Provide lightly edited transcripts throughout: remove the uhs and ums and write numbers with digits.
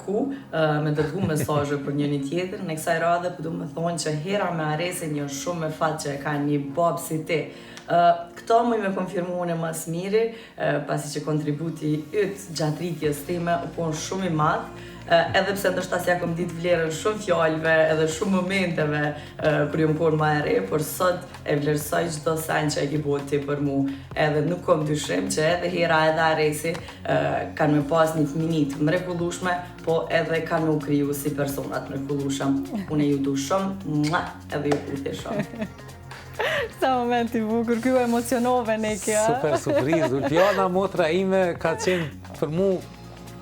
kërku me dërgu mesazhe për njëri tjetrin. Në kësaj radhe po du me thonë që hera me Aresin janë shumë me fat që e ka një babë si ti. Këto muj me konfirmu në mas miri, pasi që kontributi ytë gjatë rritjes time u konë shumë i madh, edhe pse ndoshta s'ja kom ditë vlerën shumë fjalëve edhe shumë momenteve kur jam konë më e re, por sot e vlerësoj çdo sen që e ke bërë ti për mu, edhe nuk kam dyshim që edhe Hera edhe Aresi kanë me pas një fëmijë të mrekullueshme, po edhe kanë u kriju si persona të mrekullueshëm. Unë ju du shumë, edhe ju puti shumë. Sa moment i bukur, kjo emocionove ne kjo. Super surprizë. Ulpiana motra ime ka qenë për mu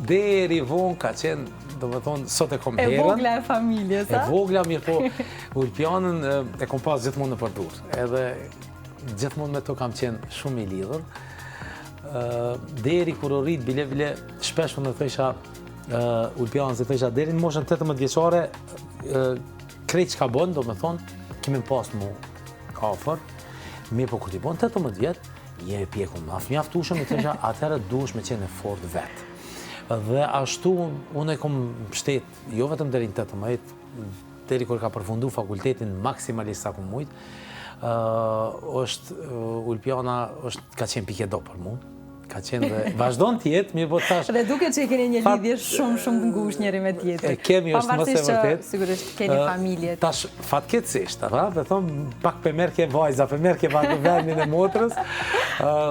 deri vonë, ka qenë, do më thonë, sot e kom herën. E vogla e familjes, a? E vogla, mirë po, Ulpianën e kom pas gjithmonë në përdurë. Edhe gjithmonë me to kam qenë shumë i lidhur. Deri kur u rrit bile, shpesh më në thësha Ulpianës, e thësha, deri në moshën 18 vjeçare, krejt që ka bënë, do më thonë, kemi pas mu afer, mirë po kur t'i bon 18 vjetë, je e pjekun mjaftueshëm, i thësha, atëherë duhesh me qenë e fort vetë. Dhe ashtu, unë e kom mbështet, jo vetëm deri në 18, deri kur ka përfundu fakultetin maksimalisht sa ku mujt, Ulpiana ka qenë pike do për mu, ka qenë dhe vazhdon t'jetë, mirë po tash... Dhe duke që keni një lidhje shumë ngushtë njëri me tjetër. Kemi, është mëse vërtet. Pavarësisht që sigurisht keni familje. Tash fatkeqësisht, dhe thonë, pak për merke vajza, për merke vendin e motrës.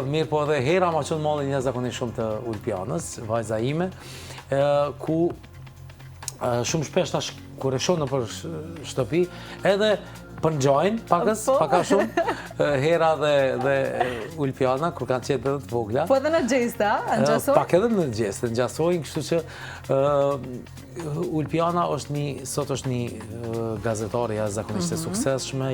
Mirë po dhe Hera ma qënë mollin një zakonisht shumë të Ulpianës, vajza ime, ku shumë shpesh tash kur e shoh në për shtëpi, edhe përngjojnë pakës, paka shumë, Hera dhe Ulpiana, kur kanë qenë edhe të vogla. Po edhe në gjesta, në gjasoj? Pak edhe në gjesta, në gjasojnë, kështu që Ulpiana sot është një gazetare jashtëzakonisht e suksesshme,